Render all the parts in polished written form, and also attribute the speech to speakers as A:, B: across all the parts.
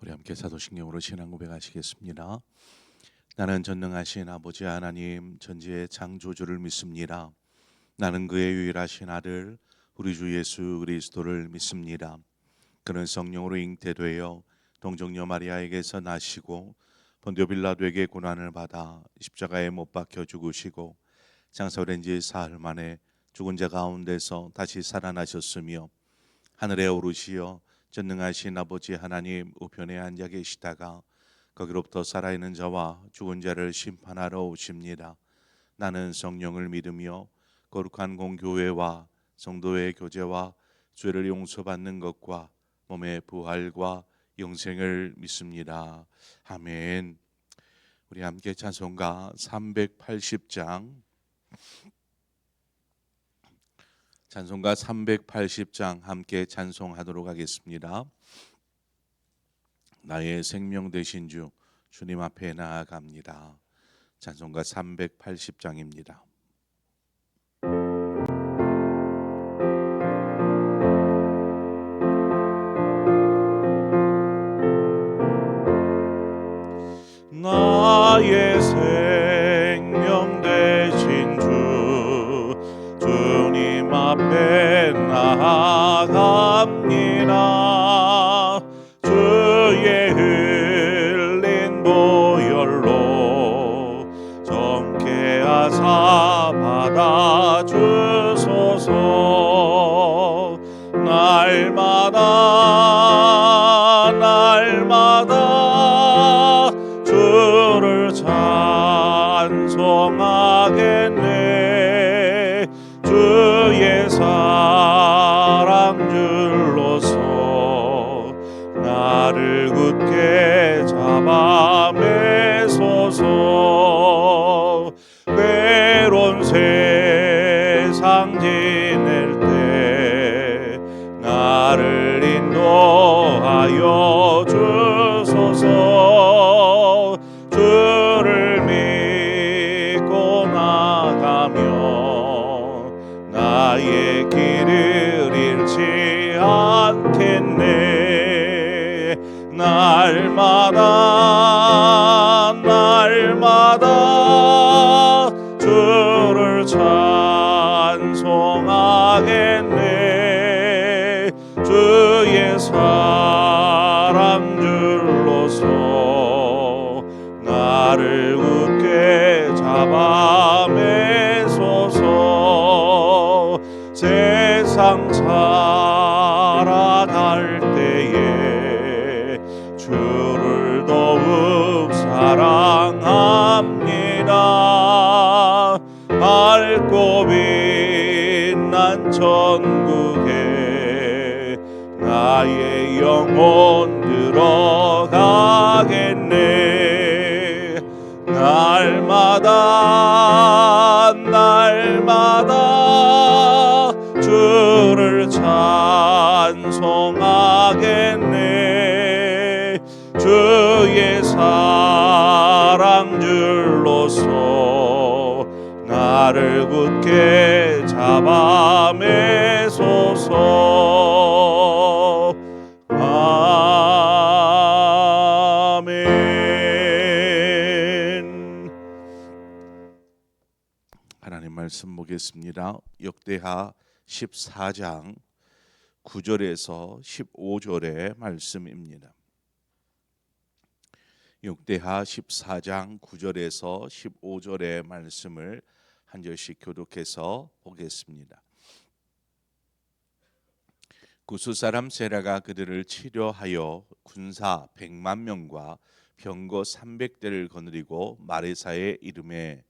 A: 우리 함께 사도신경으로 신앙 고백하시겠습니다. 나는 전능하신 아버지 하나님 전지의 창조주를 믿습니다. 나는 그의 유일하신 아들 우리 주 예수 그리스도를 믿습니다. 그는 성령으로 잉태되어 동정녀 마리아에게서 나시고 본디오 빌라도에게 고난을 받아 십자가에 못 박혀 죽으시고 장사된 지 사흘 만에 죽은 자 가운데서 다시 살아나셨으며 하늘에 오르시어 전능하신 아버지 하나님 우편에 앉아 계시다가 거기로부터 살아있는 자와 죽은 자를 심판하러 오십니다. 나는 성령을 믿으며 거룩한 공교회와 성도의 교제와 죄를 용서받는 것과 몸의 부활과 영생을 믿습니다. 아멘. 우리 함께 찬송가 380장 찬송가 380장 함께 찬송하도록 하겠습니다. 나의 생명 되신 주 주님 앞에 나아갑니다. 찬송가 380장입니다. 나의 생명 되신 주 주님 앞에 나아갑니다. 주의 흘린 보혈로 정케 하사 받아주소서. 날마다 주를 찬송하겠네. 주의 사랑 줄로서 나를 굳게 잡아 매소서. 괴로운 세상 지낼 때 나를 인도하여 주소서. 주를 믿고 나가면 나의 길을 잃지 않겠네. 날마다 주를 찬송하겠네. 주의 사랑 줄로서 나를 굳게 잡아 매소서. 세상 살아갈 때에 주를 더욱 사랑합니다. 밝고 빛난 천국에 나의 영혼 들어가겠네. 날마다 주를 찬송하겠네. 주의 사랑 줄로서 나를 굳게 잡아 매소서. 아멘. 하나님 말씀 보겠습니다. 역대하 14장 9절에서 15절의 말씀입니다. 역대하 14장 9절에서 15절의 말씀을 한 절씩 교독해서 보겠습니다. 구스 사람 세라가 그들을 치려하여 군사 100만 명과 병거 300대를 거느리고 마레사에 이르매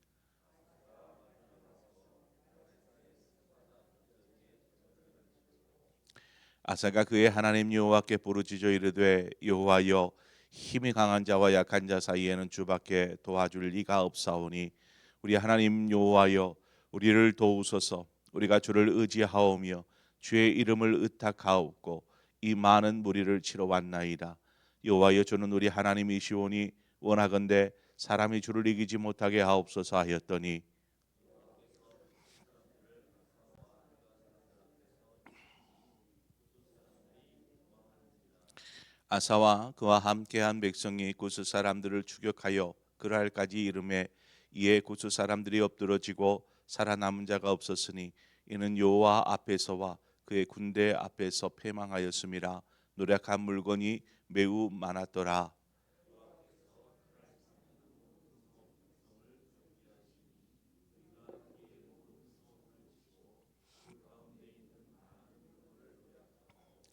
A: 아사가 그의 하나님 여호와께 부르짖어 이르되 여호와여 힘이 강한 자와 약한 자 사이에는 주밖에 도와줄 리가 없사오니 우리 하나님 여호와여 우리를 도우소서. 우리가 주를 의지하오며 주의 이름을 의탁하옵고 이 많은 무리를 치러 왔나이다. 여호와여 주는 우리 하나님이시오니 원하건대 사람이 주를 이기지 못하게 하옵소서 하였더니 아사와 그와 함께한 백성이 구스 사람들을 추격하여 그랄까지 이름에 이에 구스 사람들이 엎드러지고 살아남은 자가 없었으니 이는 여호와 앞에서와 그의 군대 앞에서 패망하였음이라. 노력한 물건이 매우 많았더라.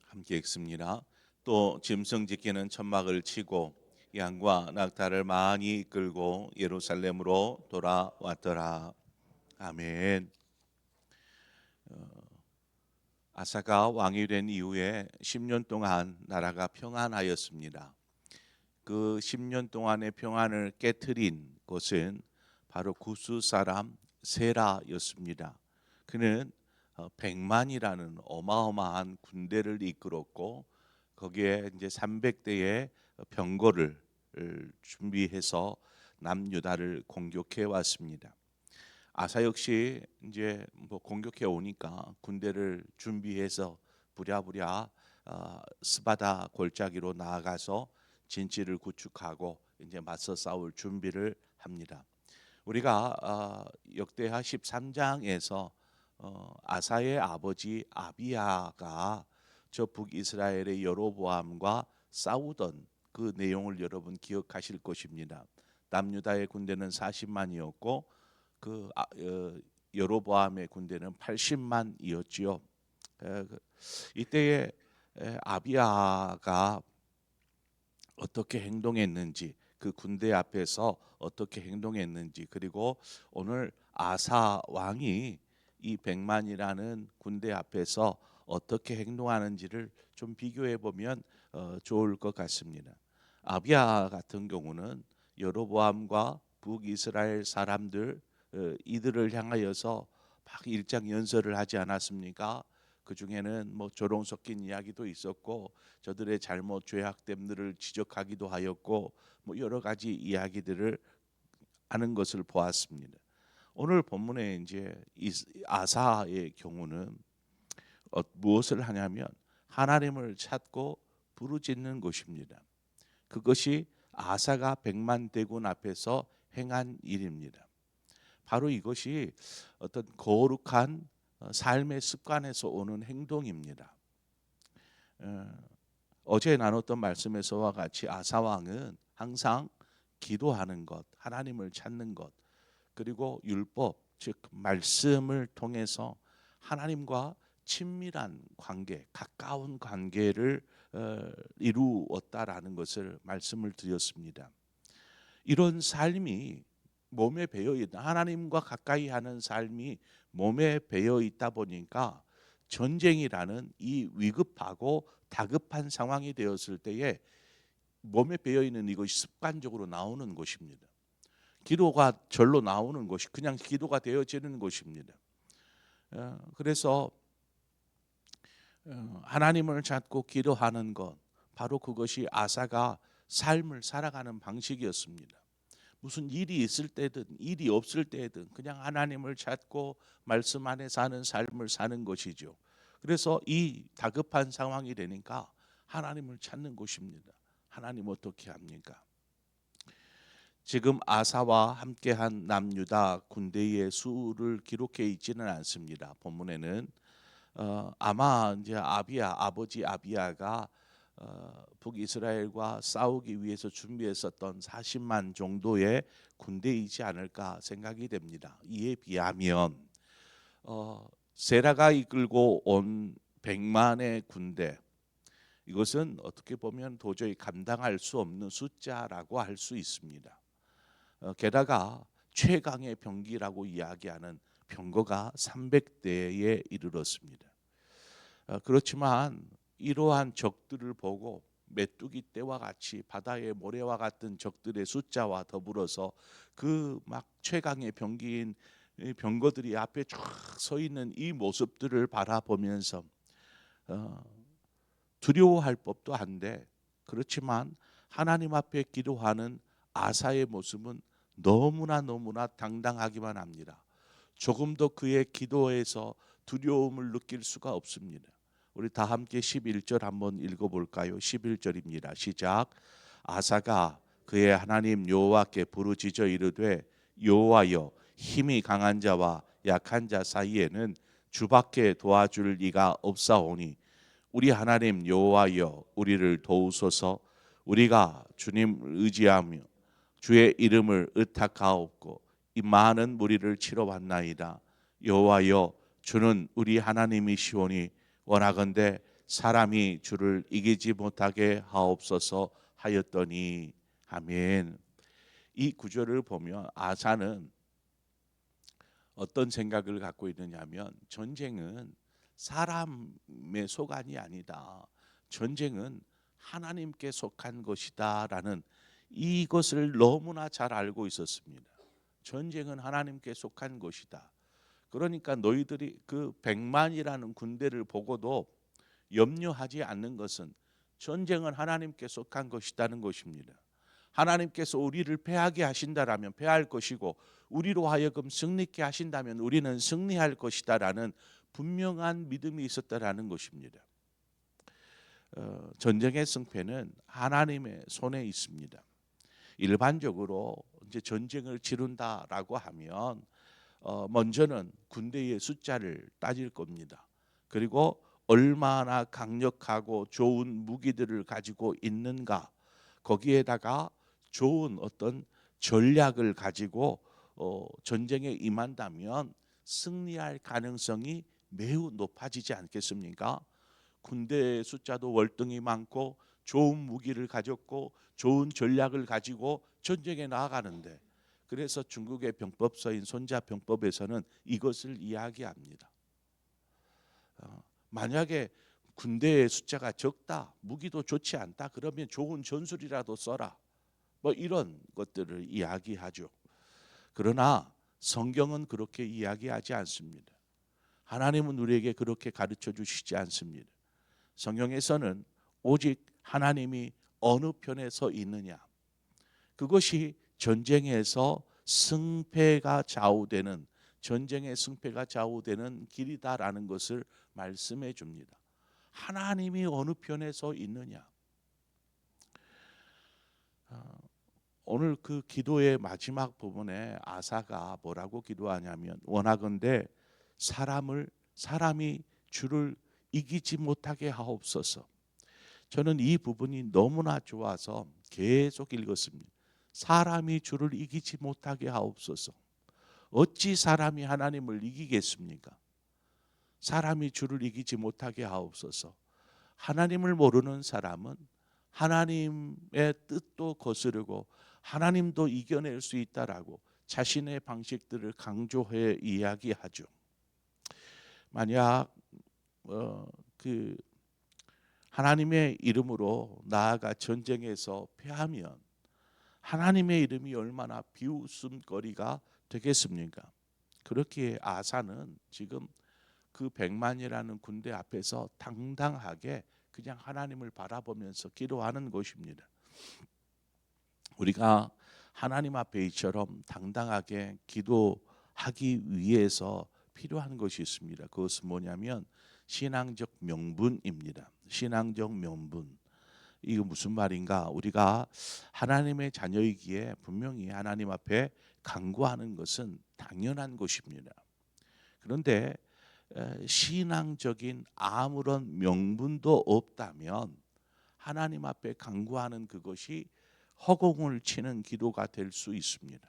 A: 함께 읽습니다. 또 짐승 짓기는 천막을 치고 양과 낙타를 많이 이끌고 예루살렘으로 돌아왔더라. 아멘. 아사가 왕이 된 이후에 10년 동안 나라가 평안하였습니다. 그 10년 동안의 평안을 깨트린 것은 바로 구스 사람 세라였습니다. 그는 100만이라는 어마어마한 군대를 이끌었고 거기에 이제 300대의 병거를 준비해서 남유다를 공격해 왔습니다. 아사 역시 이제 뭐 공격해 오니까 군대를 준비해서 부랴부랴 스바다 골짜기로 나아가서 진지를 구축하고 이제 맞서 싸울 준비를 합니다. 우리가 역대하 13장에서 아사의 아버지 아비야가 저 북이스라엘의 여로보암과 싸우던 그 내용을 여러분 기억하실 것입니다. 남유다의 군대는 40만이었고 그 여로보암의 군대는 80만이었지요. 이때에 아비야가 어떻게 행동했는지, 그 군대 앞에서 어떻게 행동했는지, 그리고 오늘 아사 왕이 이 100만이라는 군대 앞에서 어떻게 행동하는지를 좀 비교해 보면 좋을 것 같습니다. 아비야 같은 경우는 여로보암과 북이스라엘 사람들 이들을 향하여서 막 일장 연설을 하지 않았습니까? 그 중에는 뭐 조롱 섞인 이야기도 있었고 저들의 잘못 죄악됨들을 지적하기도 하였고 뭐 여러 가지 이야기들을 하는 것을 보았습니다. 오늘 본문에 이제 아사의 경우는 무엇을 하냐면 하나님을 찾고 부르짖는 것입니다. 그것이 아사가 100만 대군 앞에서 행한 일입니다. 바로 이것이 어떤 거룩한 삶의 습관에서 오는 행동입니다. 어제 나눴던 말씀에서와 같이 아사 왕은 항상 기도하는 것, 하나님을 찾는 것, 그리고 율법 즉 말씀을 통해서 하나님과 친밀한 관계, 가까운 관계를 이루었다라는 것을 말씀을 드렸습니다. 이런 삶이 몸에 배어 있다. 하나님과 가까이 하는 삶이 몸에 배어 있다 보니까 전쟁이라는 이 위급하고 다급한 상황이 되었을 때에 몸에 배어 있는 이것이 습관적으로 나오는 것입니다. 기도가 절로 나오는 것이 그냥 기도가 되어지는 것입니다. 그래서 하나님을 찾고 기도하는 것, 바로 그것이 아사가 삶을 살아가는 방식이었습니다. 무슨 일이 있을 때든 일이 없을 때든 그냥 하나님을 찾고 말씀 안에 사는 삶을 사는 것이죠. 그래서 이 다급한 상황이 되니까 하나님을 찾는 것입니다. 하나님 어떻게 합니까? 지금 아사와 함께한 남유다 군대의 수를 기록해 있지는 않습니다. 본문에는 아마 이제 아버지 아비야가 북이스라엘과 싸우기 위해서 준비했었던 40만 정도의 군대이지 않을까 생각이 됩니다. 이에 비하면 세라가 이끌고 온 100만의 군대, 이것은 어떻게 보면 도저히 감당할 수 없는 숫자라고 할 수 있습니다. 게다가 최강의 병기라고 이야기하는 병거가 300대에 이르렀습니다. 그렇지만 이러한 적들을 보고 메뚜기 떼와 같이 바다의 모래와 같은 적들의 숫자와 더불어서 그 막 최강의 병기인 병거들이 앞에 쫙 서 있는 이 모습들을 바라보면서 두려워할 법도 한데, 그렇지만 하나님 앞에 기도하는 아사의 모습은 너무나 당당하기만 합니다. 조금도 그의 기도에서 두려움을 느낄 수가 없습니다. 우리 다 함께 11절 한번 읽어볼까요? 11절입니다. 시작. 아사가 그의 하나님 여호와께 부르짖어 이르되 여호와여 힘이 강한 자와 약한 자 사이에는 주밖에 도와줄 이가 없사오니 우리 하나님 여호와여 우리를 도우소서. 우리가 주님을 의지하며 주의 이름을 의탁하옵고 이 많은 무리를 치러 왔나이다. 여호와여 주는 우리 하나님이시오니 원하건대 사람이 주를 이기지 못하게 하옵소서 하였더니 아멘. 이 구절을 보면 아사는 어떤 생각을 갖고 있느냐면 전쟁은 사람의 소관이 아니다. 전쟁은 하나님께 속한 것이다라는 이것을 너무나 잘 알고 있었습니다. 전쟁은 하나님께 속한 것이다. 그러니까 너희들이 그 100만이라는 군대를 보고도 염려하지 않는 것은 전쟁은 하나님께 속한 것이라는 것입니다. 하나님께서 우리를 패하게 하신다라면 패할 것이고 우리로 하여금 승리케 하신다면 우리는 승리할 것이다라는 분명한 믿음이 있었다라는 것입니다. 전쟁의 승패는 하나님의 손에 있습니다. 일반적으로 이제 전쟁을 치른다라고 하면 먼저는 군대의 숫자를 따질 겁니다. 그리고 얼마나 강력하고 좋은 무기들을 가지고 있는가, 거기에다가 좋은 어떤 전략을 가지고 전쟁에 임한다면 승리할 가능성이 매우 높아지지 않겠습니까? 군대의 숫자도 월등히 많고 좋은 무기를 가졌고 좋은 전략을 가지고 전쟁에 나아가는데, 그래서 중국의 병법서인 손자병법에서는 이것을 이야기합니다. 만약에 군대의 숫자가 적다, 무기도 좋지 않다, 그러면 좋은 전술이라도 써라, 뭐 이런 것들을 이야기하죠. 그러나 성경은 그렇게 이야기하지 않습니다. 하나님은 우리에게 그렇게 가르쳐 주시지 않습니다. 성경에서는 오직 하나님이 어느 편에 서 있느냐, 그것이 전쟁에서 승패가 좌우되는, 전쟁의 승패가 좌우되는 길이다라는 것을 말씀해 줍니다. 하나님이 어느 편에 서 있느냐. 오늘 그 기도의 마지막 부분에 아사가 뭐라고 기도하냐면 원하건대 사람이 주를 이기지 못하게 하옵소서. 저는 이 부분이 너무나 좋아서 계속 읽었습니다. 사람이 주를 이기지 못하게 하옵소서. 어찌 사람이 하나님을 이기겠습니까? 사람이 주를 이기지 못하게 하옵소서. 하나님을 모르는 사람은 하나님의 뜻도 거스르고 하나님도 이겨낼 수 있다라고 자신의 방식들을 강조해 이야기하죠. 만약 그 하나님의 이름으로 나아가 전쟁에서 패하면 하나님의 이름이 얼마나 비웃음거리가 되겠습니까? 그렇기에 아사는 지금 그 100만이라는 군대 앞에서 당당하게 그냥 하나님을 바라보면서 기도하는 것입니다. 우리가 하나님 앞에 이처럼 당당하게 기도하기 위해서 필요한 것이 있습니다. 그것은 뭐냐면 신앙적 명분입니다. 신앙적 명분. 이거 무슨 말인가? 우리가 하나님의 자녀이기에 분명히 하나님 앞에 간구하는 것은 당연한 것입니다. 그런데 신앙적인 아무런 명분도 없다면 하나님 앞에 간구하는 그것이 허공을 치는 기도가 될 수 있습니다.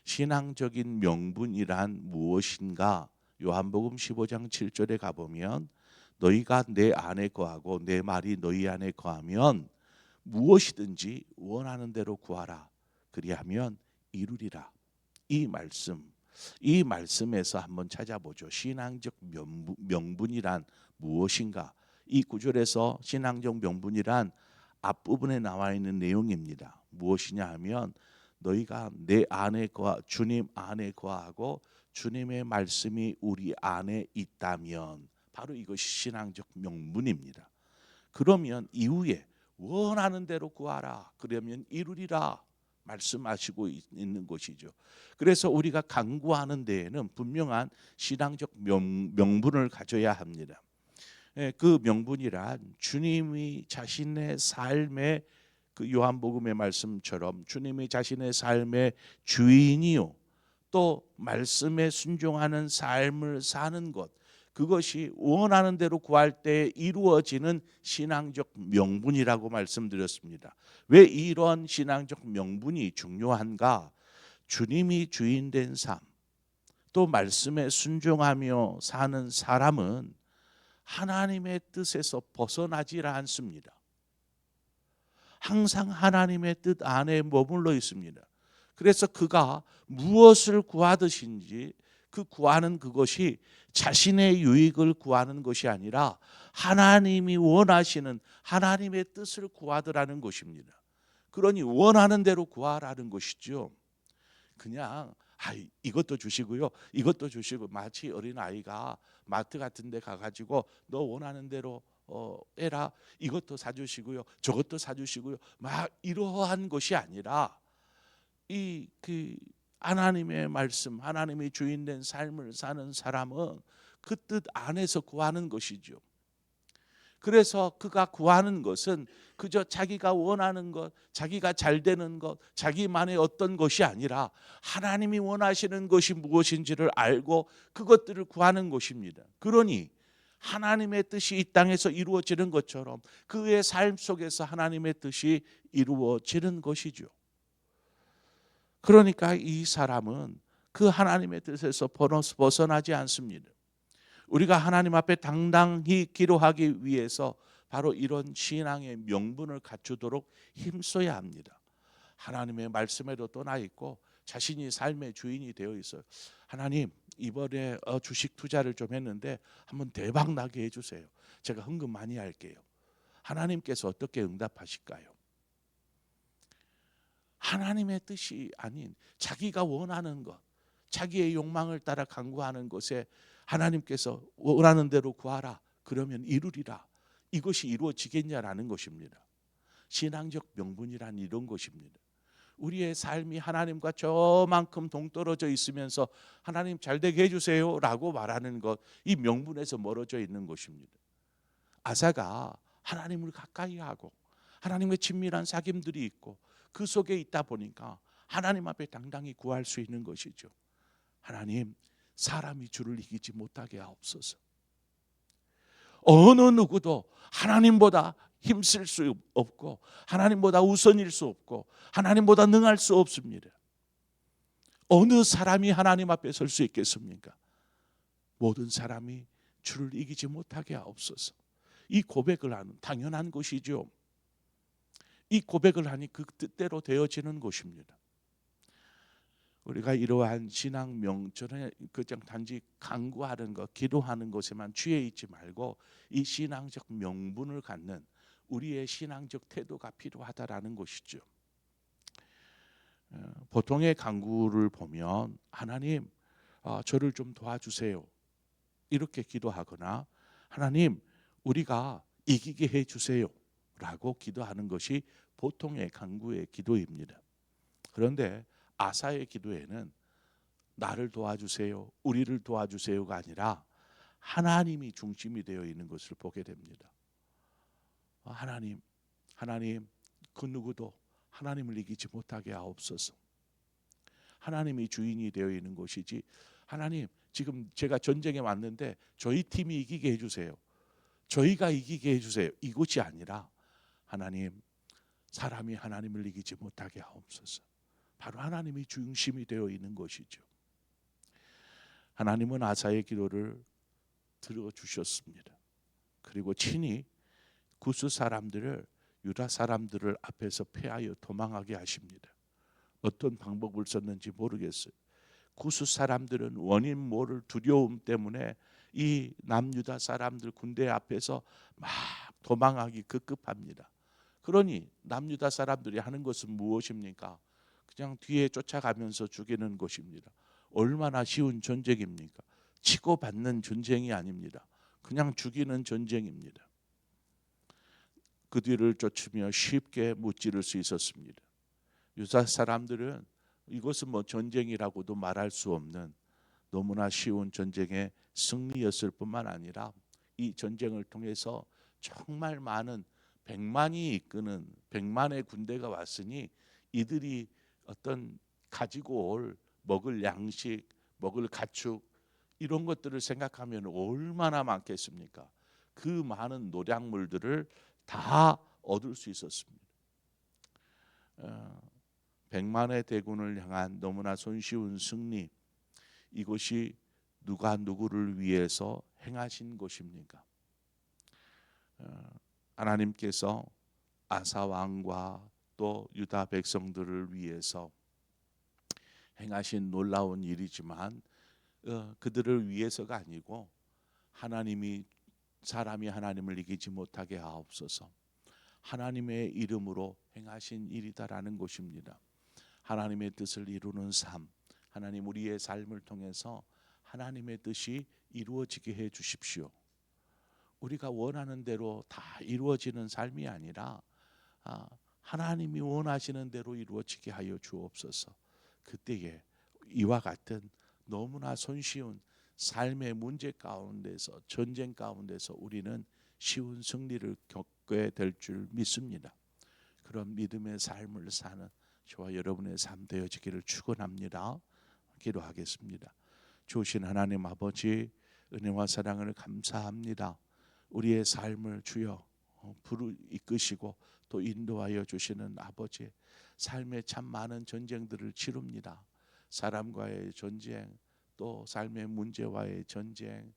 A: 신앙적인 명분이란 무엇인가? 요한복음 15장 7절에 가보면 너희가 내 안에 거하고 내 말이 너희 안에 거하면 무엇이든지 원하는 대로 구하라. 그리하면 이루리라. 이 말씀에서 한번 찾아보죠. 신앙적 명분이란 무엇인가? 이 구절에서 신앙적 명분이란 앞부분에 나와 있는 내용입니다. 무엇이냐 하면 너희가 내 안에 주님 안에 거하고 주님의 말씀이 우리 안에 있다면 바로 이것이 신앙적 명분입니다. 그러면 이후에 원하는 대로 구하라. 그러면 이루리라 말씀하시고 있는 것이죠. 그래서 우리가 간구하는 데에는 분명한 신앙적 명분을 가져야 합니다. 그 명분이란 주님이 자신의 삶의 그 요한복음의 말씀처럼 주님이 자신의 삶의 주인이요 또 말씀에 순종하는 삶을 사는 것, 그것이 원하는 대로 구할 때 이루어지는 신앙적 명분이라고 말씀드렸습니다. 왜 이런 신앙적 명분이 중요한가? 주님이 주인된 삶, 또 말씀에 순종하며 사는 사람은 하나님의 뜻에서 벗어나지 않습니다. 항상 하나님의 뜻 안에 머물러 있습니다. 그래서 그가 무엇을 구하듯인지 그 구하는 그것이 자신의 유익을 구하는 것이 아니라 하나님이 원하시는 하나님의 뜻을 구하더라는 것입니다. 그러니 원하는 대로 구하라는 것이죠. 그냥 이것도 주시고요, 이것도 주시고, 마치 어린아이가 마트 같은 데 가가지고 너 원하는 대로 해라, 이것도 사주시고요, 저것도 사주시고요, 막 이러한 것이 아니라 그 하나님의 말씀, 하나님의 주인된 삶을 사는 사람은 그 뜻 안에서 구하는 것이죠. 그래서 그가 구하는 것은 그저 자기가 원하는 것, 자기가 잘 되는 것, 자기만의 어떤 것이 아니라 하나님이 원하시는 것이 무엇인지를 알고 그것들을 구하는 것입니다. 그러니 하나님의 뜻이 이 땅에서 이루어지는 것처럼 그의 삶 속에서 하나님의 뜻이 이루어지는 것이죠. 그러니까 이 사람은 그 하나님의 뜻에서 벗어나지 않습니다. 우리가 하나님 앞에 당당히 기도하기 위해서 바로 이런 신앙의 명분을 갖추도록 힘써야 합니다. 하나님의 말씀에도 떠나 있고 자신이 삶의 주인이 되어 있어요. 하나님, 이번에 주식 투자를 좀 했는데 한번 대박 나게 해주세요. 제가 헌금 많이 할게요. 하나님께서 어떻게 응답하실까요? 하나님의 뜻이 아닌 자기가 원하는 것, 자기의 욕망을 따라 간구하는 것에 하나님께서 원하는 대로 구하라, 그러면 이루리라, 이것이 이루어지겠냐라는 것입니다. 신앙적 명분이란 이런 것입니다. 우리의 삶이 하나님과 저만큼 동떨어져 있으면서 하나님 잘되게 해주세요 라고 말하는 것, 이 명분에서 멀어져 있는 것입니다. 아사가 하나님을 가까이 하고 하나님의 친밀한 사귐들이 있고 그 속에 있다 보니까 하나님 앞에 당당히 구할 수 있는 것이죠. 하나님, 사람이 주를 이기지 못하게 하옵소서. 어느 누구도 하나님보다 힘쓸 수 없고 하나님보다 우선일 수 없고 하나님보다 능할 수 없습니다. 어느 사람이 하나님 앞에 설 수 있겠습니까? 모든 사람이 주를 이기지 못하게 하옵소서. 이 고백을 하는 당연한 것이죠. 이 고백을 하니 그 뜻대로 되어지는 것입니다. 우리가 이러한 신앙 명절에 그냥 단지 간구하는 것, 기도하는 것에만 취해 있지 말고 이 신앙적 명분을 갖는 우리의 신앙적 태도가 필요하다라는 것이죠. 보통의 간구를 보면 하나님, 저를 좀 도와주세요, 이렇게 기도하거나 하나님, 우리가 이기게 해주세요 라고 기도하는 것이 보통의 간구의 기도입니다. 그런데 아사의 기도에는 나를 도와주세요, 우리를 도와주세요가 아니라 하나님이 중심이 되어 있는 것을 보게 됩니다. 하나님, 그 누구도 하나님을 이기지 못하게 하옵소서. 하나님이 주인이 되어 있는 것이지, 하나님, 지금 제가 전쟁에 왔는데 저희 팀이 이기게 해주세요, 저희가 이기게 해주세요, 이것이 아니라 하나님, 사람이 하나님을 이기지 못하게 하옵소서. 바로 하나님이 중심이 되어 있는 것이죠. 하나님은 아사의 기도를 들어주셨습니다. 그리고 친히 구스 사람들을, 유다 사람들을 앞에서 패하여 도망하게 하십니다. 어떤 방법을 썼는지 모르겠어요. 구스 사람들은 원인 모를 두려움 때문에 이 남유다 사람들 군대 앞에서 막 도망하기 급급합니다. 그러니 남유다 사람들이 하는 것은 무엇입니까? 그냥 뒤에 쫓아가면서 죽이는 것입니다. 얼마나 쉬운 전쟁입니까? 치고받는 전쟁이 아닙니다. 그냥 죽이는 전쟁입니다. 그 뒤를 쫓으며 쉽게 무찌를 수 있었습니다. 유다 사람들은 이것은 전쟁이라고도 말할 수 없는 너무나 쉬운 전쟁의 승리였을 뿐만 아니라 이 전쟁을 통해서 정말 많은 백만이 이끄는 백만의 군대가 왔으니 이들이 어떤 가지고 올 먹을 양식, 먹을 가축 이런 것들을 생각하면 얼마나 많겠습니까? 그 많은 노량물들을 다 얻을 수 있었습니다. 백만의 대군을 향한 너무나 손쉬운 승리, 이것이 누가 누구를 위해서 행하신 것입니까? 하나님께서 아사 왕과 또 유다 백성들을 위해서 행하신 놀라운 일이지만 그들을 위해서가 아니고 사람이 하나님을 이기지 못하게 하옵소서, 하나님의 이름으로 행하신 일이다라는 것입니다. 하나님의 뜻을 이루는 삶, 하나님 우리의 삶을 통해서 하나님의 뜻이 이루어지게 해 주십시오. 우리가 원하는 대로 다 이루어지는 삶이 아니라 하나님이 원하시는 대로 이루어지게 하여 주옵소서. 그때에 이와 같은 너무나 손쉬운 삶의 문제 가운데서, 전쟁 가운데서 우리는 쉬운 승리를 겪게 될 줄 믿습니다. 그런 믿음의 삶을 사는 저와 여러분의 삶 되어지기를 축원합니다. 기도하겠습니다. 주신 하나님 아버지, 은혜와 사랑을 감사합니다. 우리의 삶을 주여 이끄시고 또 인도하여 주시는 아버지, 삶에 참 많은 전쟁들을 치릅니다. 사람과의 전쟁, 또 삶의 문제와의 전쟁,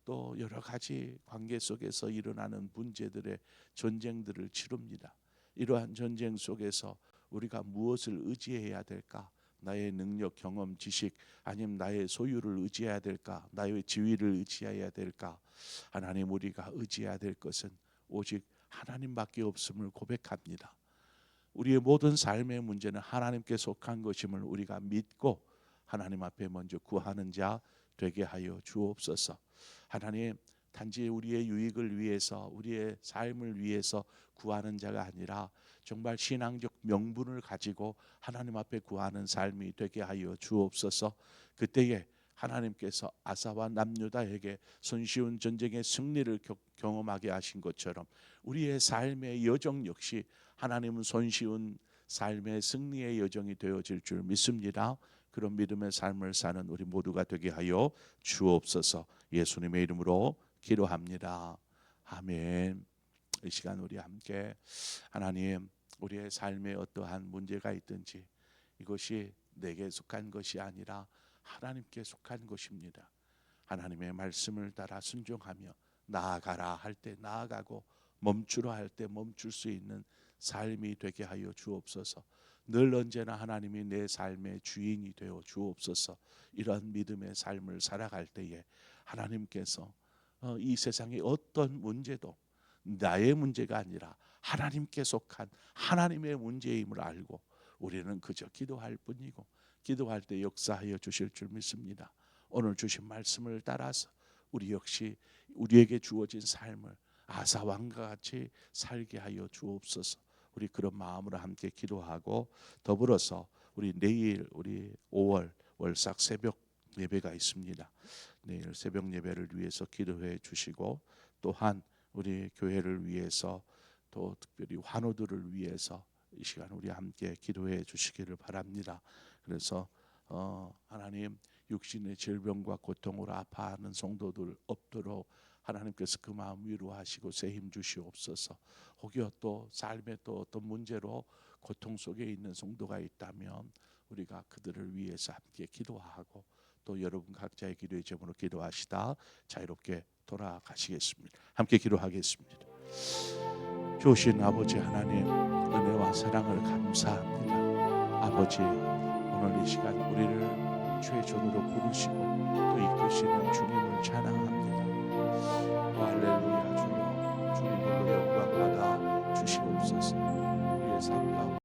A: 또 여러 가지 관계 속에서 일어나는 문제들의 전쟁들을 치릅니다. 이러한 전쟁 속에서 우리가 무엇을 의지해야 될까? 나의 능력, 경험, 지식, 아니면 나의 소유를 의지해야 될까? 나의 지위를 의지해야 될까? 하나님, 우리가 의지해야 될 것은 오직 하나님밖에 없음을 고백합니다. 우리의 모든 삶의 문제는 하나님께 속한 것임을 우리가 믿고 하나님 앞에 먼저 구하는 자 되게 하여 주옵소서. 하나님, 단지 우리의 유익을 위해서, 우리의 삶을 위해서 구하는 자가 아니라 정말 신앙적 명분을 가지고 하나님 앞에 구하는 삶이 되게 하여 주옵소서. 그때에 하나님께서 아사와 남유다에게 손쉬운 전쟁의 승리를 경험하게 하신 것처럼 우리의 삶의 여정 역시 하나님은 손쉬운 삶의 승리의 여정이 되어질 줄 믿습니다. 그런 믿음의 삶을 사는 우리 모두가 되게 하여 주옵소서. 예수님의 이름으로 기도합니다. 아멘. 이 시간 우리 함께 하나님, 우리의 삶에 어떠한 문제가 있든지 이것이 내게 속한 것이 아니라 하나님께 속한 것입니다. 하나님의 말씀을 따라 순종하며 나아가라 할 때 나아가고 멈추라 할 때 멈출 수 있는 삶이 되게 하여 주옵소서. 늘 언제나 하나님이 내 삶의 주인이 되어 주옵소서. 이런 믿음의 삶을 살아갈 때에 하나님께서 이 세상의 어떤 문제도 나의 문제가 아니라 하나님께 속한 하나님의 문제임을 알고 우리는 그저 기도할 뿐이고 기도할 때 역사하여 주실 줄 믿습니다. 오늘 주신 말씀을 따라서 우리 역시 우리에게 주어진 삶을 아사 왕과 같이 살게 하여 주옵소서. 우리 그런 마음으로 함께 기도하고 더불어서 우리 내일 우리 5월 월삭 새벽 예배가 있습니다. 내일 새벽 예배를 위해서 기도해 주시고 또한 우리 교회를 위해서 또 특별히 환우들을 위해서 이 시간 우리 함께 기도해 주시기를 바랍니다. 그래서 하나님, 육신의 질병과 고통으로 아파하는 성도들 없도록 하나님께서 그 마음 위로하시고 새 힘 주시옵소서. 혹여 또 삶의 또 어떤 문제로 고통 속에 있는 성도가 있다면 우리가 그들을 위해서 함께 기도하고 또 여러분 각자의 기도의 제목으로 기도하시다 자유롭게 돌아가시겠습니다. 함께 기도하겠습니다. 주신 아버지 하나님, 은혜와 사랑을 감사합니다. 아버지, 오늘 이 시간 우리를 주의 종으로 부르시고 또 이끄시는 주님을 찬양합니다. 할렐루야. 주여, 주님으로 영광 받아 주시옵소서. 우리의 삶 가운데